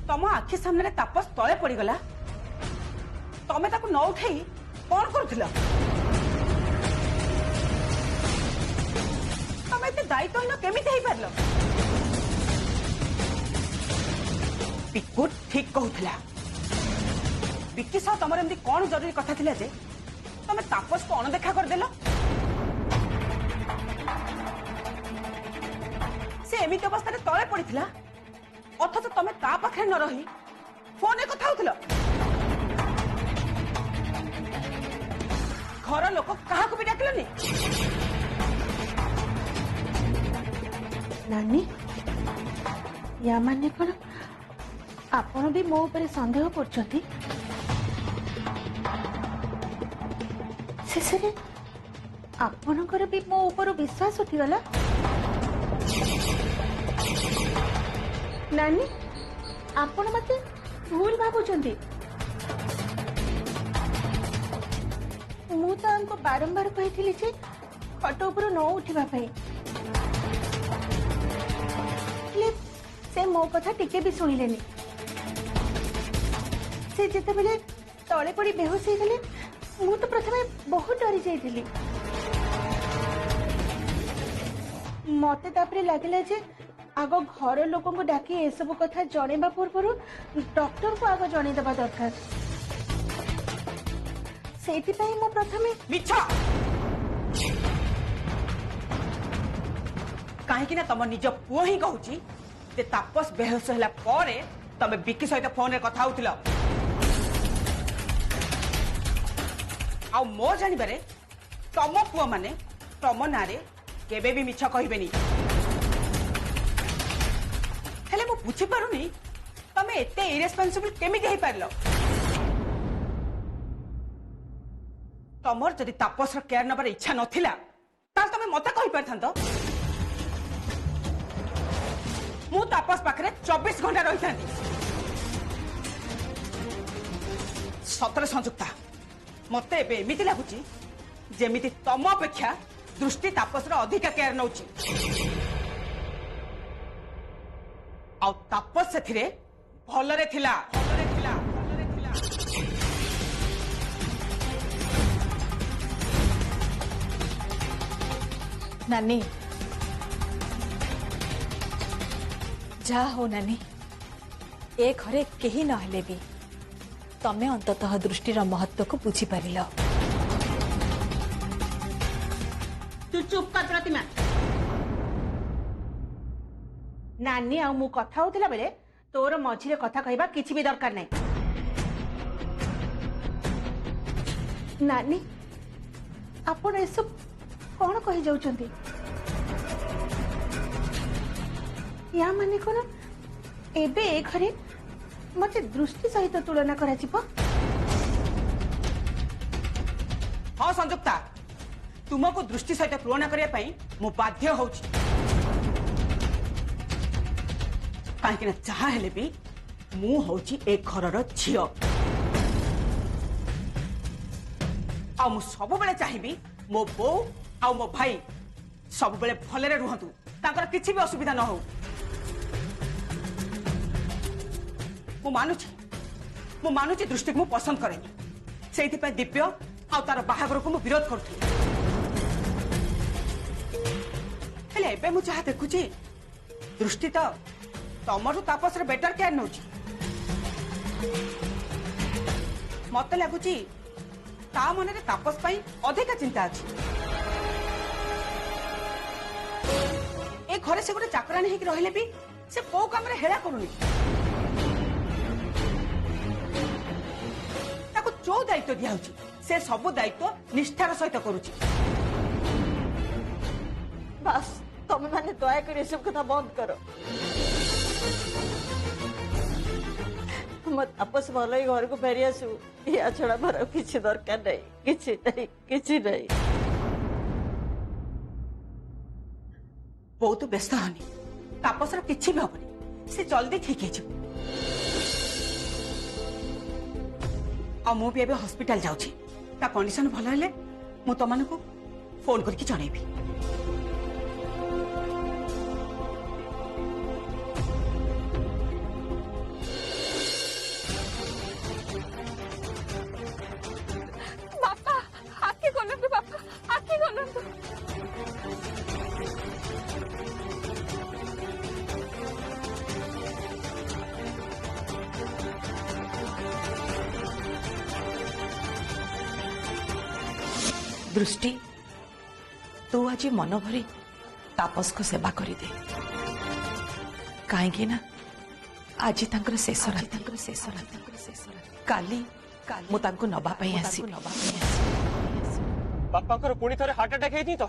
तम आखि सामने तापस तले पड़गला तमें ताको न उठे कौन करुल तमें एत दायित्वहीन केमिति हो पार पिकु ठीक कहूला विक्की सह तुम एमती कौन जरूरी कथा थिला जे तमें तापस को अणदेखा करदेल से एमती अवस्था तले पड़ा अथच तमें ता पाखे न रही फोन कथा होतिल घर लोक क्या भी डाकिलनि नानी या माने कौन आपण भी मो ऊपर संदेह करछथि शेषे आपणकर भी मो ऊपर विश्वास उठीगला नानी आपण मते भूल भाबुचंती मु तो हमको बारंबार कही जे खट ऊपर न उठा से मो कथा टिके भी शुणिले से जिते बेले तले पड़ी बेहोश हो गले मु तो प्रथमे बहुत डरी जाइली मते तापरे लागला जे आग घर लोक डाकी ए सब कथा जणेबा पूर्व डॉक्टर को आग जणेदेबा दरकार सेतिपई मु प्रथमे मिछा काहेकि ना तम निज पुओ ही कहूची जे तापस बेहोश होला परे तमे विक्की सहित फोन रे कथा होतिल आ मो जानिबारे तम पुओ माने तम नारे केबे भी मिछ कहिबेनी हेले मु बुझी पारुनी तमे एते इरेस्पॉन्सिबल केमिति हेई पारलो तमर जदि तापस रो केयर नबार इच्छा नथिला ताल तमे मते कहि परथांतो मु तापस पाखरे 24 घंटा रही था सतरे संयुक्ता मत एमती लगुच जमी तम अपेक्षा दृष्टि तापस अधिक केयर नौ तापस से भलरे थिला नानी जा हो नानी ए घरे केही नहले भी तमे अंततः दृष्टिर महत्व को बुझी पारिल तू चुप कर प्रतिमा नानी आ मु कथा होतिला बेले तोर मझिरे कथा कहबा किछि भी दरकार नै नानी आपण ए सब कोन कहि जाउचंती या माने कोन एबे ए घरे मते दृष्टि सहित तुलना करा छिपो हाँ संयुक्ता तुमको दृष्टि सहित तुलना करने पाई मु बाध्य होउछि काहेकि ना जहा हेले भी मु होउछि ए घरर झियो आ मु सब बेले चाहिबी मो बो आ मो भाई सब बेले भलरे रुहंतु ताकर किछि भी असुविधा न हो मु मानुची दृष्टि को पसंद करेनी से दिव्य आ तार बाहागर को मु विरोध करुथि हेले एबे मु जहा देखुची दृष्टि तो तमरु तापस रे बेटर केयर नउची मते लागुची ता मन रे तापस पई अधिक चिंता अछि ए घरे से गोटे चाकरानी हेकि रहिले भी से को काम रे हेला करूनी जो दायित्व दिया से सब दायित्व निष्ठार सहित करुची बस तुम मैंने दया कर सब कथा बंद करो मत आपस भल ही घर को फेरी आसू या छड़ा मोर किसी दरकार नहीं किसी नहीं बहुत व्यस्त हनी तापसर किसी भी हबनी से जल्दी ठीक है आ मु भी हॉस्पिटल जाउछी ता कंडीशन भल हेले मु तमनको फोन करके जणैबी दृष्टि तू आज मन भरी तापस को सेवा करी दे कहीं ना आज तांकर शेष राति काली मु तांको नबा पई आसी बापा पुणी थे हार्ट अटैक है तो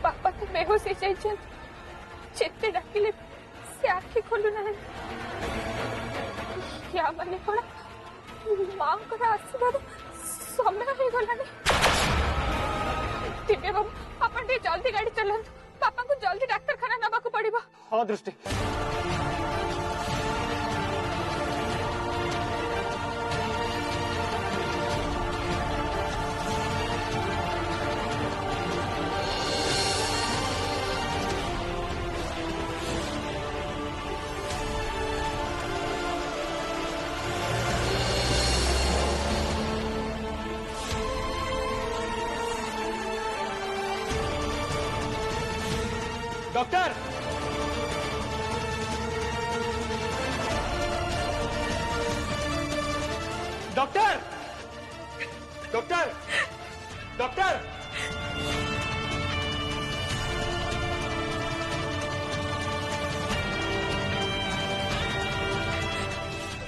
बापा तो बेहोश हो जाइए जेते डाकिले से आखि खोलु ना या माने कोन मां को आशीर्वाद समय हो गलानी दिव्य बाबू अपन टे जल्दी गाड़ी चलान पापा को जल्दी डॉक्टर खाना नबा को पड़िबो। हाँ दृष्टि doctor doctor doctor doctor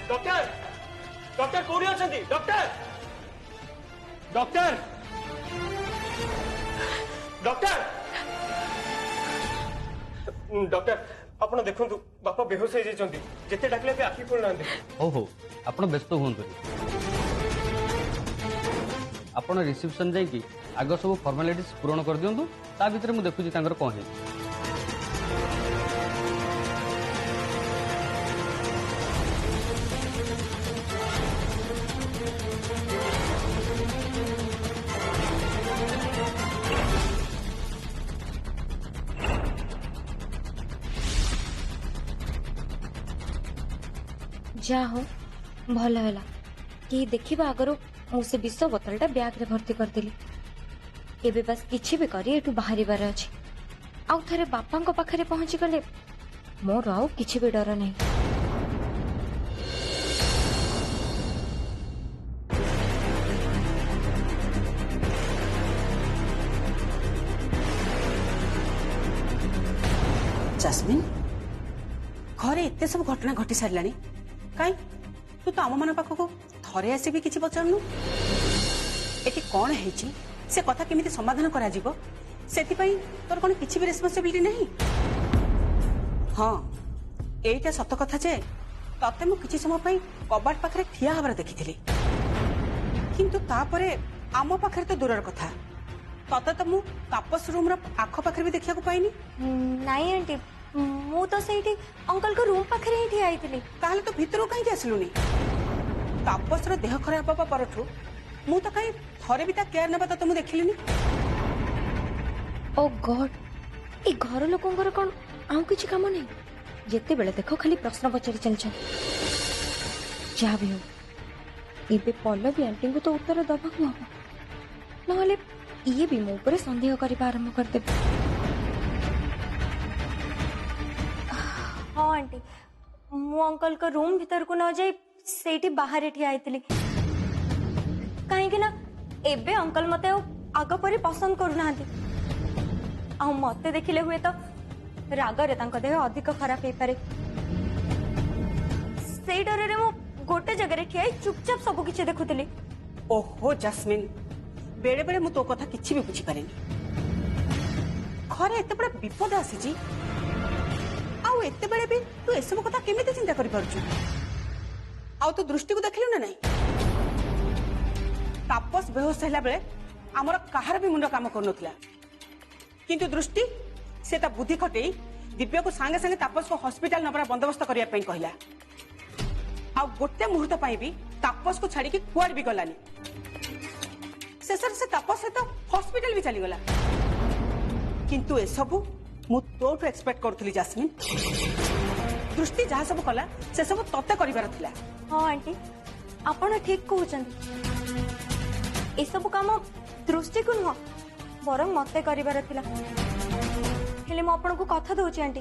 doctor doctor कोड़ी अछंती डॉक्टर डॉक्टर डॉक्टर डॉक्टर आपण देखु बापा बेहोश हो जाइछंती जेते डाकले पे आखि खोल नांदे हो आपण व्यस्त हुंतु आपण रिसेप्शन जाई कि आग सब फॉर्मालिटीज पूर्ण कर दियंतु ता भीतर मु देखुची तांकर कोन है जा हो भल है कि देखा आगर मुझे विष बोतलटा ब्याग रे भर्ती करदेली एबे बस किछि भी करी एठू बाहर अच्छी आउ थे बापा पाखे पहुंची गले मोर आउ किछि भी डर नहीं। जास्मिन घरे एते सब घटना घटी सारिलानी काई तू तो आम मान पाखक थरे आसी भी किसी पचारनु एटी कौन है से कथा केमिति समाधान करा जीवो सेति तोर कौन किसी भी रेस्पॉन्सिबिलिटी नहीं। हाँ एटा सत कथा जे तते मु किछि समय पई कबाट पाखरे ठिया हबार देखिथिली किंतु तापरे आम पाखरे तो दूरर कथा तते तो मु तापस रूम रा आखो पाखरे भी देखिया को पाइनी। नहीं आंटी मु तो सेठी अंकल को रूम पाखरे ही ठिया आइतिली ताहले तो भितरु कहीं आसलुनी तापस रो देह खराब बाबा परठु मु तो कहीं थरे भी ता केयर नबा तो मु देखिलिनी। ओ गॉड ए घर लोकंगर कोन आउ किछि काम नहीं जेते बेले देखो खाली प्रश्न पचारि चलछ जा भी हो इबे पल्लवी आंटी को तो उत्तर दबा को हबो नहले ये भी मो ऊपर संदेह करबा आरंभ कर दे। हाँ आंटी मु अंकल को रूम भीतर को न जाई सेठी बाहर ठिया आइतिली कहीं ना एबे अंकल मते आग परी पसंद करूनाहांती आ मते देखिले हुए तो रागरे तांको देह अधिक खराब हो पारे से डर रे मु गोटे जगह रे ठिया चुपचाप सब किछि देखुतिली। ओहो जास्मिन बेड़े बेड़े मु तो कथा किछि भी बुझी पारेनी घरे एते बड़ा विपद आसी जी आउ एते बेड़े भी तू एसब कथा केमिति चिंता करि पारछु आउ तो दृष्टि को देखिलु ना नहीं तापस बेहोश हैला बेले हमर काहार भी मुंड काम करनथला किंतु दृष्टि से ता बुद्धि खटेई दिव्य को सांगे सांगे तापस को हॉस्पिटल नबरा बंदोबस्त करिया पई कहला आ गोटे मुहूर्त पई भी तापस को छाड़ी के कुआर भी गलानी शेषर से तापस से तो हॉस्पिटल भी चली गला किंतु ए सब मु तोठु एक्सपेक्ट करथली जास्मिन दृष्टि जहा सब कला से सब तते करिवार थिला। हाँ आंटी आपण ठीक कहउचंदी ए सब काम दृष्टि को नुह बरं मते करिवार थिला हेले मु आपण को कथा दउची आंटी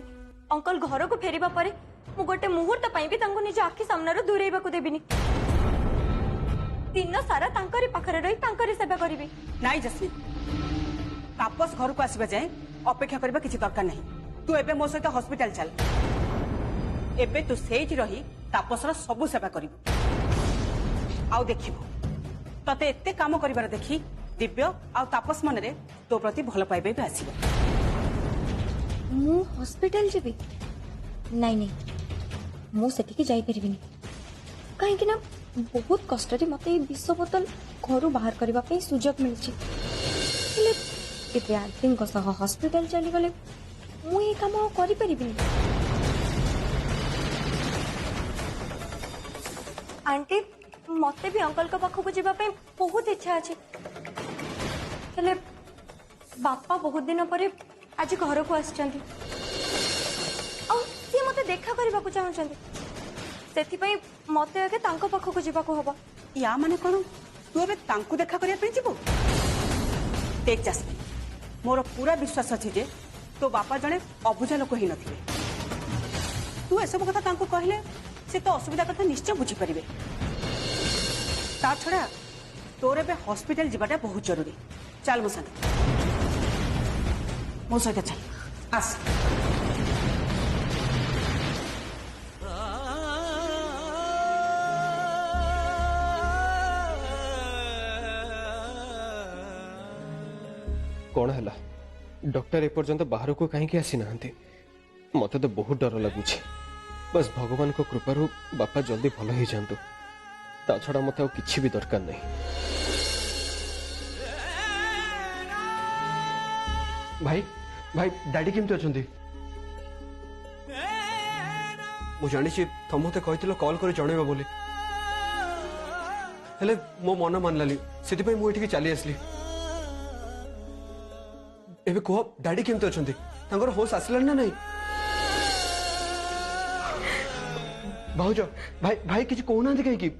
अंकल घर को फेरिबा परे मु गोटे मुहूर्त पई भी तांको निज आखि सामने रो दूरेबा को देबिनी दिन सारा तांकरी पाखरे रही तांकरी सेवा करिवि। नाई जस्मिन तापस घर को आसवा जाए अपेक्षा करबा किसी दरकार नहीं। तू एबे मो सहित हॉस्पिटल चल। एबे तू सेठी रही तापसर सबु सेवा करिवु। आउ देखिबु तते एते काम करिवार देखी दिव्य आउ तापस मनरे तो प्रति भल पाइबे भी आसीबो। मु हॉस्पिटल जेबी नहीं नहीं मु सेठी की जाई परिबिनी काहे कि ना बहुत कष्ट रे मते विष बोतल घर बाहर करबा पे सुजोग मिलची। हेले एते आंटी को सह हॉस्पिटल चली गले मु ए काम करि परिबिनी। आंटी मते भी अंकल को पाखु जीवा पे बहुत इच्छा अछि। हेले बापा बहुत दिन पर आज घर को आछंती आ सी मते देखा करबा को चाहछंती सेथि पई मते आगे तांको पाखु को जीवा को हबो। या माने कोन तू एबे तांकु देखा करिया पे जीवो। देख जस्मिन मोर पूरा विश्वास अछि जे तो बापा जने अबुझा लोक ही नथिबे। तू एसब कथा तांकु कहले से तो असुविधा कथा निश्चय बुझी परिबे। ता छड़ा तोर एबे हॉस्पिटल जीवाटा बहुत जरूरी। चल मो संग मो सहित चल आस। कौन है डॉक्टर एपर्यंत बाहर को कहीं आसी ना मत तो बहुत डर लगुच। बस भगवान को कृपारू बापा जल्दी भल हो जातु ता छड़ा मत किसी भी दरकार नहीं। भाई भाई डैडी केमती अच्छा मु जानी तुम मत कही कॉल कर जनइबा बोली हेले मो मन मानलानी से मुझे चली आसली। एबे कह डैडी केमती अच्छा होश आसला ना नहीं। भाउज भाई भाई किसी कहना कहीं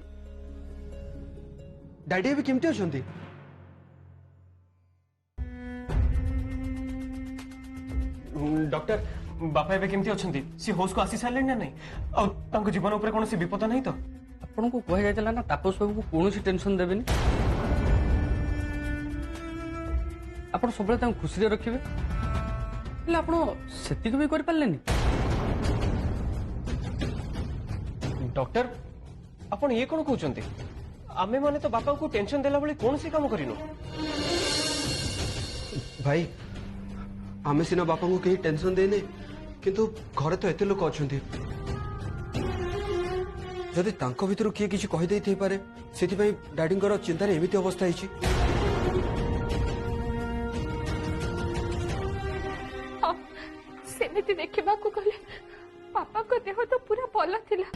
डैडी एबे केमती अच्छा डॉक्टर बापा एबे केमती अच्छा सी होश को आसी सारे ना नहीं आ जीवन उपर कौन विपद नहीं तो आपन को कह जाइतला ना तापस बाबू को कौन टेंशन देबेनी आपण सबले तां खुशी रे रखिबे ले आपण सेति को भी कर पालेनी। डॉक्टर आपण ये कौन कहते आमे माने तो बापा को टेंशन देला बळे कौन सी काम करिनो भाई आमे सिना बापा को कहीं टेंशन देने किंतु घरे तो एते लोक अछंती जदि तांको भितरु किए किछि कहि देई थे पारे सेति पई डैडींकर चिंता रे एमिति अवस्था हिची। सेमिति देखिबा को गले पापा को देह तो पूरा भल थिला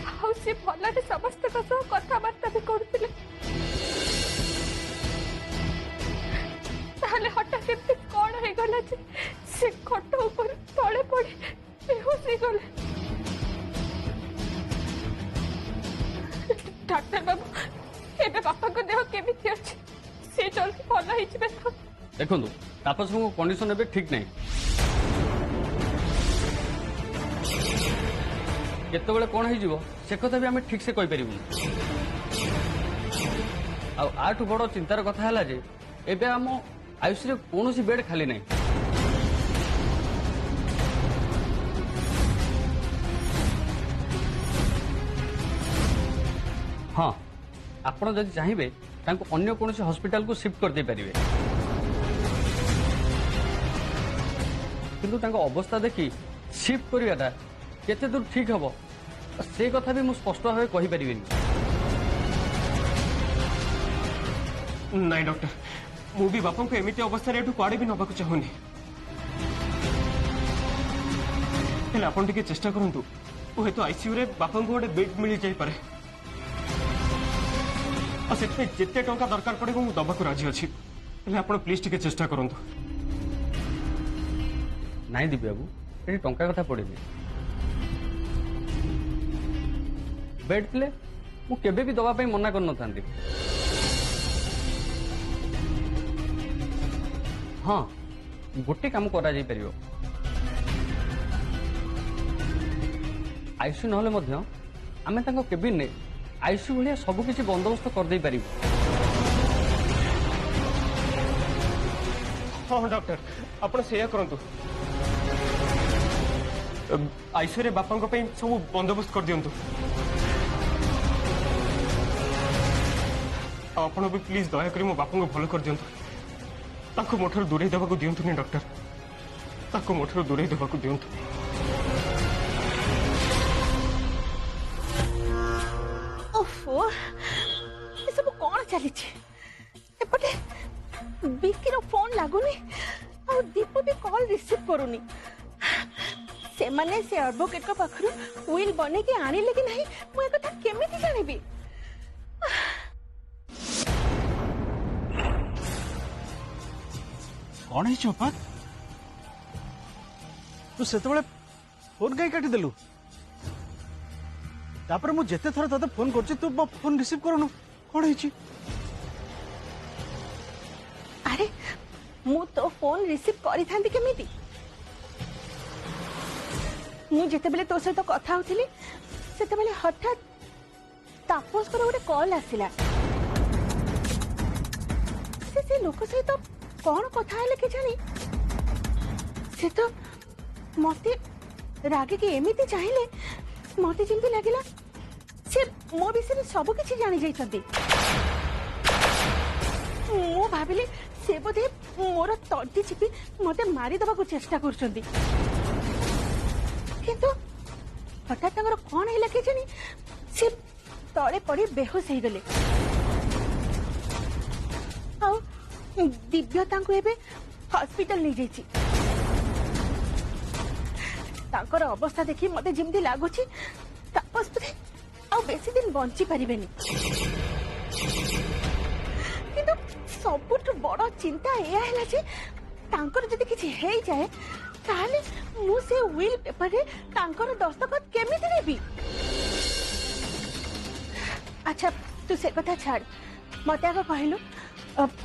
हाउ से भलरे समस्त का सह कथाबार्ता भी करथिले ताले हठात एते कोन हे गला जे से खट ऊपर तळे पड़ी बेहोश हो गले। डॉक्टर बाबू एबे पापा को देह केमिति अछि से जल्दी भल हो जिबे तो देखो तापस को कंडीशन एबे ठीक नहीं केतबेले कौन हो से कथा भी आम ठीक से कही पारिबुनी। आठु बड़ चिंतार कथा है जे एबे आम आयुष रे कौन बेड खाली नहीं। हाँ आपण जदि चाहिए अन्य कौन हॉस्पिटल को शिफ्ट कर दे पारिबे किंतु तांको अवस्था देखी शिफ्ट करियाटा केते दूर ठीक हबो से कथा भी मु स्पष्ट भाव कहि परिबेनी। नहीं डॉक्टर मु भी बापा को एमिति अवस्था रे कुआडे भी नबाक चाहूनी हेले आपण टिके चेष्टा करंतु ओ हेतु आईसीयू रे बापा को गोटे बेड मिल जाई पारे आ सेते जेते टंका दरकार पड़े मु दबाक राजी अछि हेले आपण प्लीज टिके चेष्टा करंतु। नहीं दिव्य बाबू ये टंका कथा पड़ेनि बेड थे मुझे भी दवा मना कर न था। हाँ गोटे काम करा जाई परियो आईसीयू नहले मध्य आमे तांको केबिन ने आईसीयू भाया सबकि बंदोबस्त करदे पार। हाँ डॉक्टर आपण से करंतु आईसीयू रे बापा को सब बंदोबस्त कर दियंतु। आपण भी प्लीज दया करी मो बापा को भल कर दियंतु। ताको मोठर दूरे देबा को दियंतु नि डॉक्टर, ताको मोठर दूरे देबा को दियंतु। ओफो ये सब कौन चली एपटे बिक्कीर फोन लागुनी और दीपू भी कॉल रिसीव करूनी। से माने से एडवोकेट को पाखरु विल बने के आनिले कि नहीं मु ए कथा केमिति जानिबी। कौन है चौपा तू से फोन कहीं काटी देलु तापर मु जेते थर तते फोन करछि तू फोन रिसीव करनु कौन है? अरे मु तो फोन रिसीव करी थांती केमिति मु जेते बेले तो सहित कथा होथिली सेते बेले हठात तापस को गोटे कॉल आसिला। से लोक सहित कौन कथा है के जानी से तो मते रागे के एमिति चाहिए मते जिंती लागिला से मो विषय सब किछि जानि जाइछथि। मु भाबिली से बोधे मोर तंती चिपी मते मारी दबा को चेष्टा करछथि किंतु हठात तंगर कौन है के जानी से तले पड़ी बेहोश हो गले। दिव्यता को एबे हॉस्पिटल नहीं जाइछि। ताकर अवस्था देखि मते जिमदी लागुछि तापस बोधे आ बेसी दिन बंची परिबेनी। किंतु सबुठ बड़ चिंता एया हैला जे तांकर जदि किछि हेई जाए ताले मु से विल पेपर रे तांकर दस्तखत केमिति नेबी। अच्छा तू से कथा छाड़ मते आगे कहलु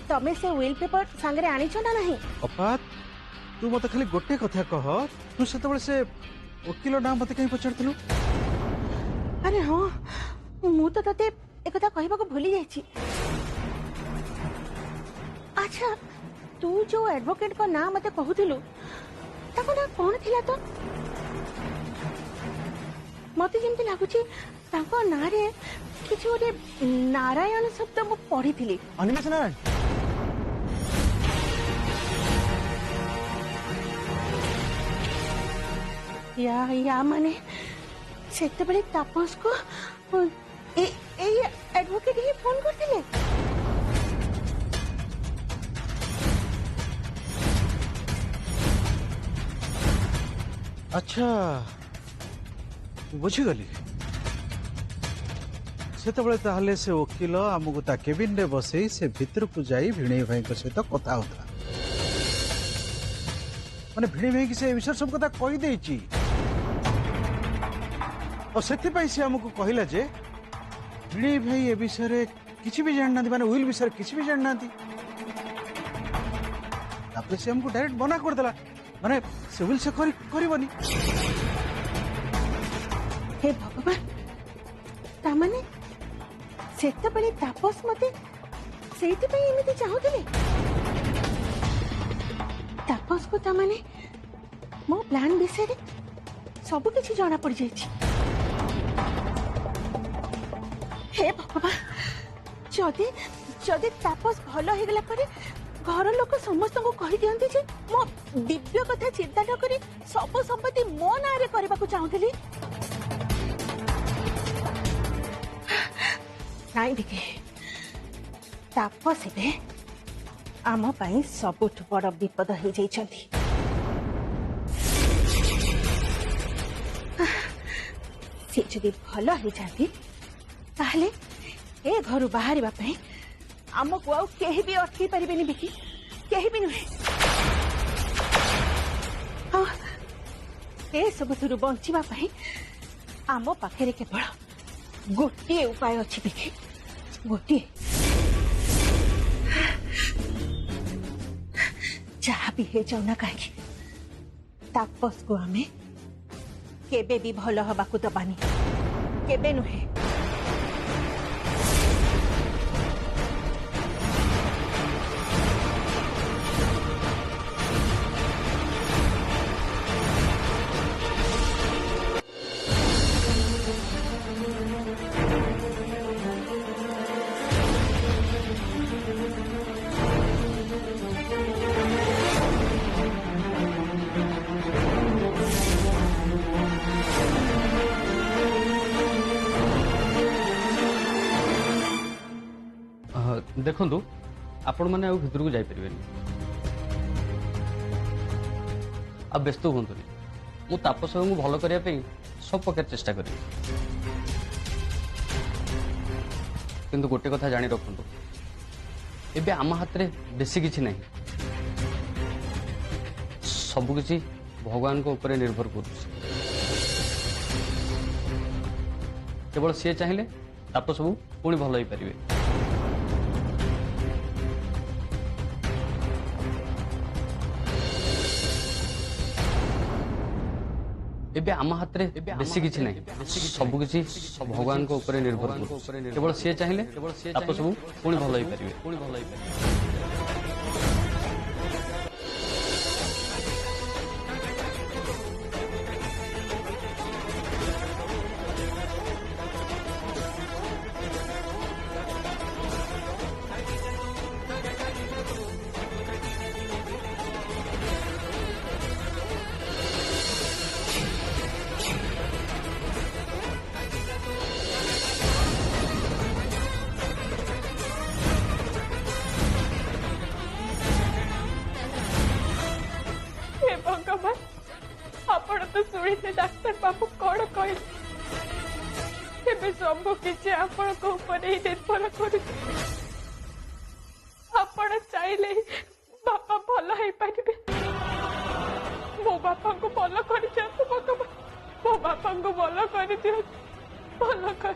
तमे से विल पेपर सांगरे आनी छ ना नहीं? अपा तू मत खाली गोटे कथा कह तू से वकील नाम मत कहीं पचारतलु? अरे हाँ मु तो तते एक कथा कहबा को भूली जाइछि। अच्छा तू जो एडवोकेट को नाम मते कहूथिलु ताको ना कौन थिला तो? मते जेमति लागुछि ताको ना रे किछि ओटे नारायण शब्द मु पढिथिली। अनिमेष नारायण या माने सेते बेले तापस को ए एडवोकेट ही फोन करथिले। अच्छा बुझीगली से से वकिल आमको ता केबिन रे बसई से भीतर को जाई भिणई भाई को सहित कथा होता माने भिणई भाई की से विषय सब कथा कहि देछि और सेति पई से हमको कहिला जे भिणई भाई ए विषय रे किछि भी जानना माने विल विषय किछि भी जानना तापर से हमको डायरेक्ट मना कर देला माने से विल से करिवनी। हे भगवान तामाने सेते बेले तापस मते सेति पई एमिति चाहुथिले तापस को तामाने मो प्लान विषय रे सब किछि जाना पड़ जाइछि। हे भगवान जदि जदि तापस भलो हे गेला परे घर लोक समस्त को कहि दियंती जे मो दिव्य कथा चिंता न करी सब संपत्ति मो ना रे करबा को चाहुथिली। नाई दिखे तापस हे आम पाई सबुठ बड़ विपद हो जाइछंती। से जदि भलो हो जाती ताहले ए घर बाहर पाई आमको आउ केही भी अटकी परिबेनी बिकी केही भी नुहे। ए सब थुरु बंचिबा पाई आम पाखे केवल गोटे उपाय अच्छी बिकी गोटे जहाँ भी हे जाऊ ना कहीं तापस को आमे केबे भी भलो हबाकू दबानी केबे नुहे। ଦେଖନ୍ତୁ ଆପଣମାନେ ଆଉ ଭିତରକୁ ଯାଇପାରିବେନି। ଆଉ ବ୍ୟସ୍ତ ହୁଅନ୍ତୁନି, ମୁଁ ତାପସ ବାବୁଙ୍କୁ ଭଲ କରିବା ପାଇଁ ସବୁ ପ୍ରକାର ଚେଷ୍ଟା କରିବି। କିନ୍ତୁ ଗୋଟେ କଥା ଜାଣି ରଖନ୍ତୁ, ଏବେ ଆମ ହାତରେ ବେଶୀ କିଛି ନାହିଁ, ସବୁକିଛି ଭଗବାନଙ୍କ ଉପରେ ନିର୍ଭର କରୁଛି। କେବଳ ସିଏ ଚାହିଁଲେ ତାପସ ବାବୁ ପୁଣି ଭଲ ହେଇପାରିବେ। ଏବେ ଆମ ହାତରେ ବେଶୀ କିଛି ନାହିଁ, ସବୁକିଛି ଭଗବାନଙ୍କ ଉପରେ ନିର୍ଭର କରୁଛି। କେବଳ ସିଏ ଚାହିଁଲେ ତାପସ ବାବୁ ପୁଣି ଭଲ ହେଇପାରିବେ। हे भगवान, आपण तो शुणी डाक्तर बाबू कौन कहले तेरे सब किसी आपण को ऊपर ही निर्भर कर। आपण चाहले बापा भल हो पारे। मो बापा को भल कर भगवान, मो बापा को भल कर भल कर।